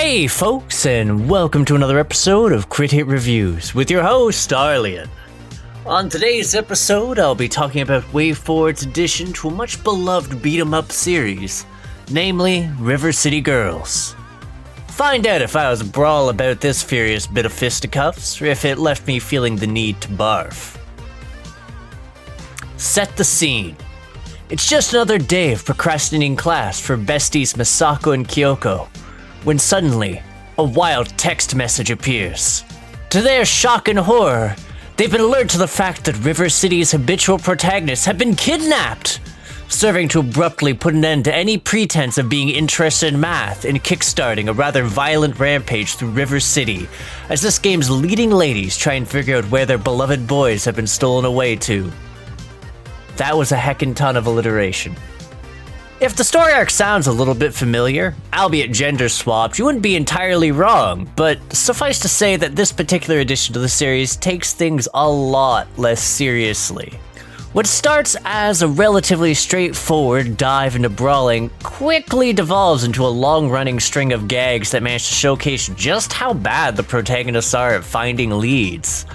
Hey folks, and welcome to another episode of Crit Hit Reviews with your host, Arlyeon. On today's episode, I'll be talking about WayForward's addition to a much beloved beat-em-up series, namely River City Girls. Find out if I was a brawl about this furious bit of fisticuffs, or if it left me feeling the need to barf. Set the scene. It's just another day of procrastinating class for besties Misako and Kyoko, when suddenly, a wild text message appears. To their shock and horror, they've been alerted to the fact that River City's habitual protagonists have been kidnapped, serving to abruptly put an end to any pretense of being interested in math and kickstarting a rather violent rampage through River City, as this game's leading ladies try and figure out where their beloved boys have been stolen away to. That was a heckin' ton of alliteration. If the story arc sounds a little bit familiar, albeit gender swapped, you wouldn't be entirely wrong, but suffice to say that this particular edition to the series takes things a lot less seriously. What starts as a relatively straightforward dive into brawling quickly devolves into a long-running string of gags that manage to showcase just how bad the protagonists are at finding leads.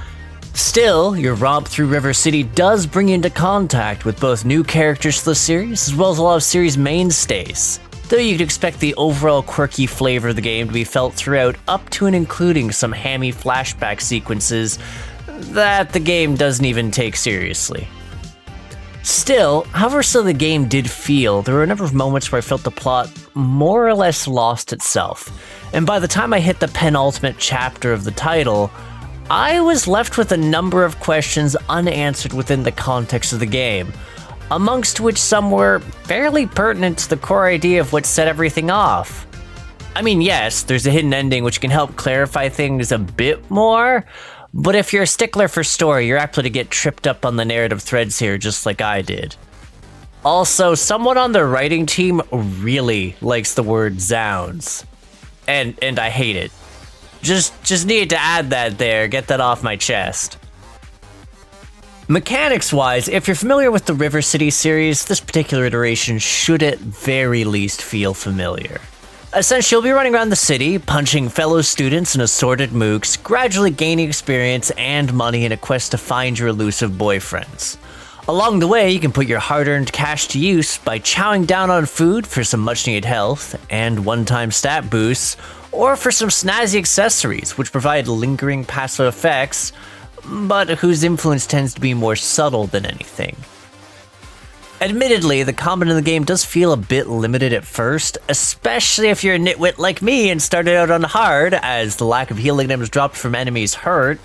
Still, your romp through River City does bring you into contact with both new characters to the series, as well as a lot of series mainstays, though you could expect the overall quirky flavor of the game to be felt throughout, up to and including some hammy flashback sequences that the game doesn't even take seriously. Still, however so the game did feel, there were a number of moments where I felt the plot more or less lost itself, and by the time I hit the penultimate chapter of the title, I was left with a number of questions unanswered within the context of the game, amongst which some were fairly pertinent to the core idea of what set everything off. I mean, yes, there's a hidden ending which can help clarify things a bit more, but if you're a stickler for story, you're apt to get tripped up on the narrative threads here just like I did. Also, someone on the writing team really likes the word zounds, and I hate it. Just needed to add that there, get that off my chest. Mechanics-wise, if you're familiar with the River City series, this particular iteration should at very least feel familiar. Essentially, you'll be running around the city, punching fellow students and assorted mooks, gradually gaining experience and money in a quest to find your elusive boyfriends. Along the way, you can put your hard-earned cash to use by chowing down on food for some much-needed health and one-time stat boosts, or for some snazzy accessories which provide lingering passive effects, but whose influence tends to be more subtle than anything. Admittedly, the combat in the game does feel a bit limited at first, especially if you're a nitwit like me and started out on hard, as the lack of healing items dropped from enemies hurt.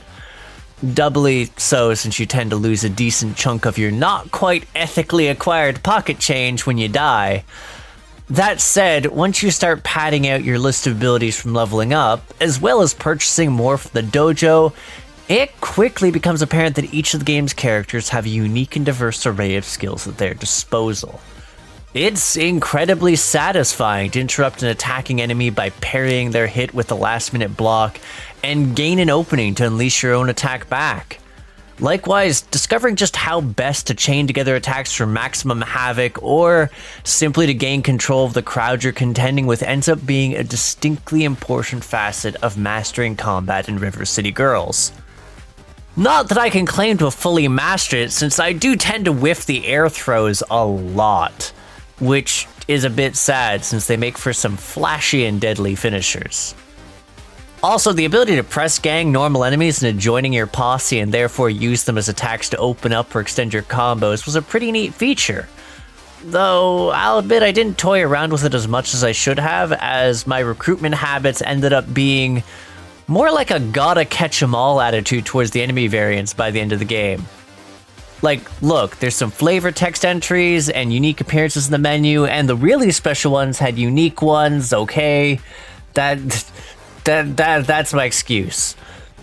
Doubly so since you tend to lose a decent chunk of your not quite ethically acquired pocket change when you die. That said, once you start padding out your list of abilities from leveling up, as well as purchasing more from the dojo, it quickly becomes apparent that each of the game's characters have a unique and diverse array of skills at their disposal. It's incredibly satisfying to interrupt an attacking enemy by parrying their hit with a last-minute block, and gain an opening to unleash your own attack back. Likewise, discovering just how best to chain together attacks for maximum havoc, or simply to gain control of the crowd you're contending with, ends up being a distinctly important facet of mastering combat in River City Girls. Not that I can claim to have fully mastered it, since I do tend to whiff the air throws a lot, which is a bit sad since they make for some flashy and deadly finishers. Also, the ability to press gang normal enemies into joining your posse and therefore use them as attacks to open up or extend your combos was a pretty neat feature. Though, I'll admit I didn't toy around with it as much as I should have, as my recruitment habits ended up being more like a gotta catch 'em all attitude towards the enemy variants by the end of the game. Like, look, there's some flavor text entries and unique appearances in the menu, and the really special ones had unique ones, okay? That's my excuse.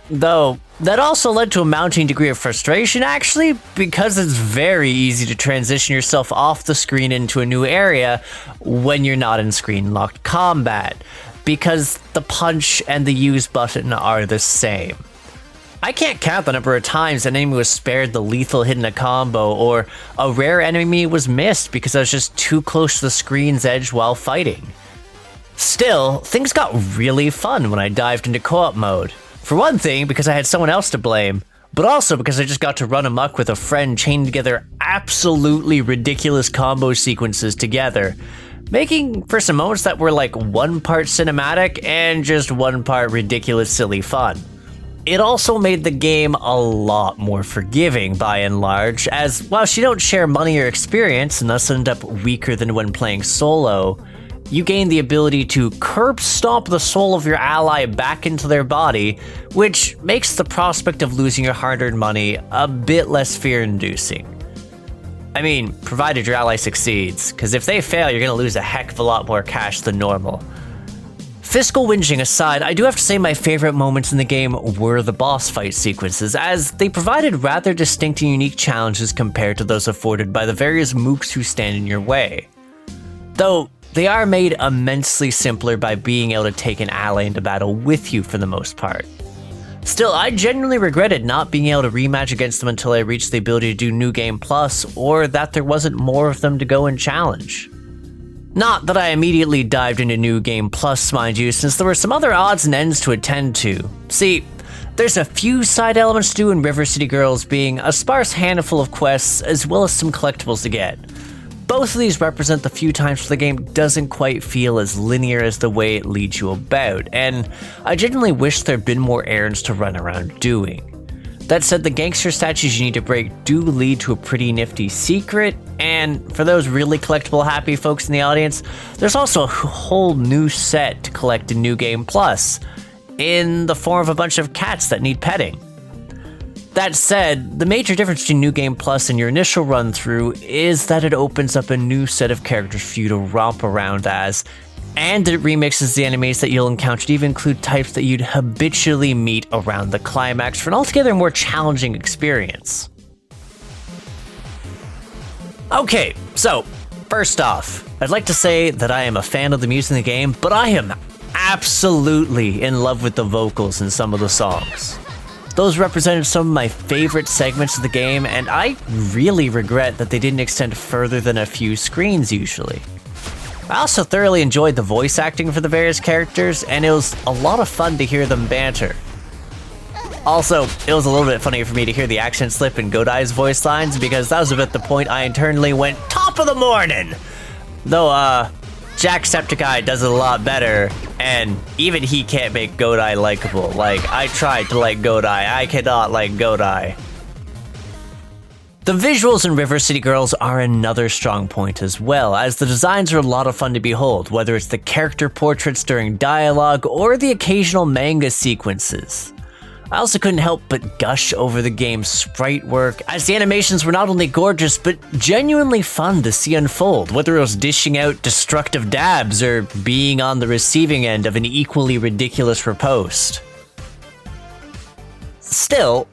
Though, that also led to a mounting degree of frustration, actually, because it's very easy to transition yourself off the screen into a new area when you're not in screen-locked combat, because the punch and the use button are the same. I can't count the number of times an enemy was spared the lethal hit in a combo, or a rare enemy was missed because I was just too close to the screen's edge while fighting. Still, things got really fun when I dived into co-op mode. For one thing, because I had someone else to blame, but also because I just got to run amok with a friend chaining together absolutely ridiculous combo sequences together, making for some moments that were like one part cinematic and just one part ridiculous silly fun. It also made the game a lot more forgiving by and large, as while you don't share money or experience and thus end up weaker than when playing solo, you gain the ability to curb stomp the soul of your ally back into their body, which makes the prospect of losing your hard-earned money a bit less fear-inducing. I mean, provided your ally succeeds, because if they fail, you're gonna lose a heck of a lot more cash than normal. Fiscal whinging aside, I do have to say my favorite moments in the game were the boss fight sequences, as they provided rather distinct and unique challenges compared to those afforded by the various mooks who stand in your way. Though, they are made immensely simpler by being able to take an ally into battle with you for the most part. Still, I genuinely regretted not being able to rematch against them until I reached the ability to do New Game Plus, or that there wasn't more of them to go and challenge. Not that I immediately dived into New Game Plus, mind you, since there were some other odds and ends to attend to. See, there's a few side elements to do in River City Girls, being a sparse handful of quests as well as some collectibles to get. Both of these represent the few times the game doesn't quite feel as linear as the way it leads you about, and I genuinely wish there'd been more errands to run around doing. That said, the gangster statues you need to break do lead to a pretty nifty secret, and for those really collectible happy folks in the audience, there's also a whole new set to collect in New Game Plus, in the form of a bunch of cats that need petting. That said, the major difference between New Game Plus and your initial run-through is that it opens up a new set of characters for you to romp around as, and it remixes the enemies that you'll encounter to even include types that you'd habitually meet around the climax for an altogether more challenging experience. Okay, so, first off, I'd like to say that I am a fan of the music in the game, but I am absolutely in love with the vocals in some of the songs. Those represented some of my favorite segments of the game, and I really regret that they didn't extend further than a few screens usually. I also thoroughly enjoyed the voice acting for the various characters, and it was a lot of fun to hear them banter. Also, it was a little bit funny for me to hear the accent slip in Godai's voice lines, because that was about the point I internally went, "Top of the morning!" Though, Jacksepticeye does it a lot better, and even he can't make Godai likable. Like, I tried to like Godai, I cannot like Godai. The visuals in River City Girls are another strong point as well, as the designs are a lot of fun to behold, whether it's the character portraits during dialogue or the occasional manga sequences. I also couldn't help but gush over the game's sprite work, as the animations were not only gorgeous, but genuinely fun to see unfold, whether it was dishing out destructive dabs or being on the receiving end of an equally ridiculous riposte. Still,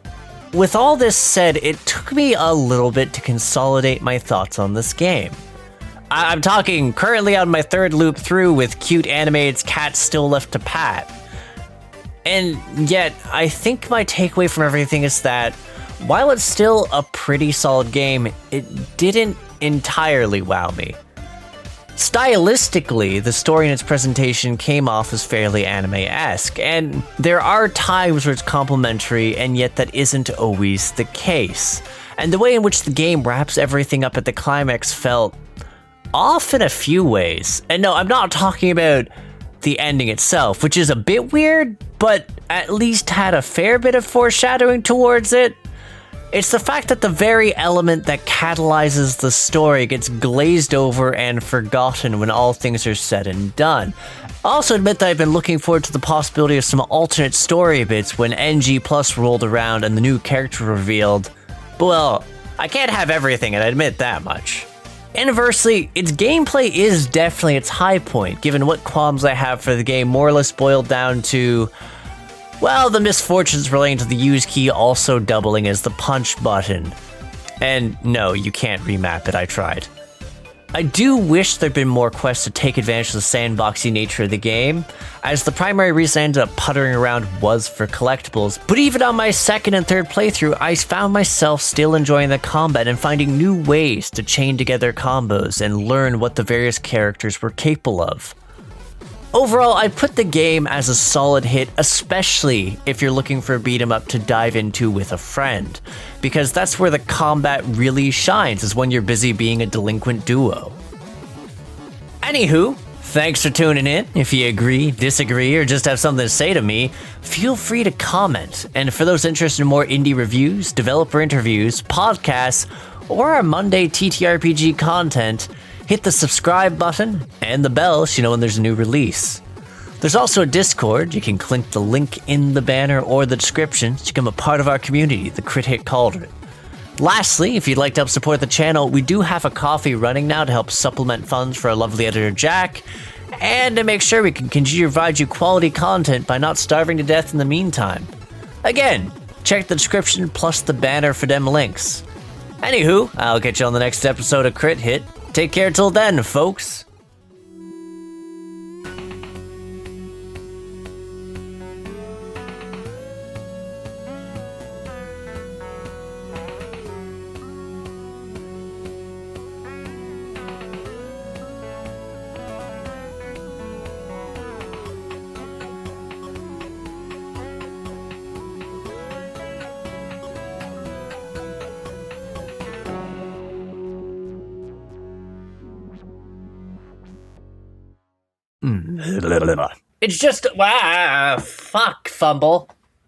with all this said, it took me a little bit to consolidate my thoughts on this game. I'm talking currently on my third loop through with cute animated cats still left to pat. And yet, I think my takeaway from everything is that, while it's still a pretty solid game, it didn't entirely wow me. Stylistically, the story and its presentation came off as fairly anime-esque, and there are times where it's complimentary, and yet that isn't always the case. And the way in which the game wraps everything up at the climax felt off in a few ways. And no, I'm not talking about the ending itself, which is a bit weird, but at least had a fair bit of foreshadowing towards it. It's the fact that the very element that catalyzes the story gets glazed over and forgotten when all things are said and done. I also admit that I've been looking forward to the possibility of some alternate story bits when NG Plus rolled around and the new character revealed. But well, I can't have everything, and I admit that much. Inversely, its gameplay is definitely its high point, given what qualms I have for the game more or less boiled down to, well, the misfortunes relating to the use key also doubling as the punch button. And no, you can't remap it, I tried. I do wish there'd been more quests to take advantage of the sandboxy nature of the game, as the primary reason I ended up puttering around was for collectibles, but even on my second and third playthrough, I found myself still enjoying the combat and finding new ways to chain together combos and learn what the various characters were capable of. Overall, I put the game as a solid hit, especially if you're looking for a beat 'em up to dive into with a friend, because that's where the combat really shines, is when you're busy being a delinquent duo. Anywho, thanks for tuning in. If you agree, disagree, or just have something to say to me, feel free to comment. And for those interested in more indie reviews, developer interviews, podcasts, or our Monday TTRPG content, hit the subscribe button and the bell so you know when there's a new release. There's also a Discord. You can click the link in the banner or the description to become a part of our community, the Crit Hit Cauldron. Lastly, if you'd like to help support the channel, we do have a coffee running now to help supplement funds for our lovely editor Jack, and to make sure we can continue to provide you quality content by not starving to death in the meantime. Again, check the description plus the banner for them links. Anywho, I'll catch you on the next episode of Crit Hit. Take care till then, folks. It's just fuck, fumble.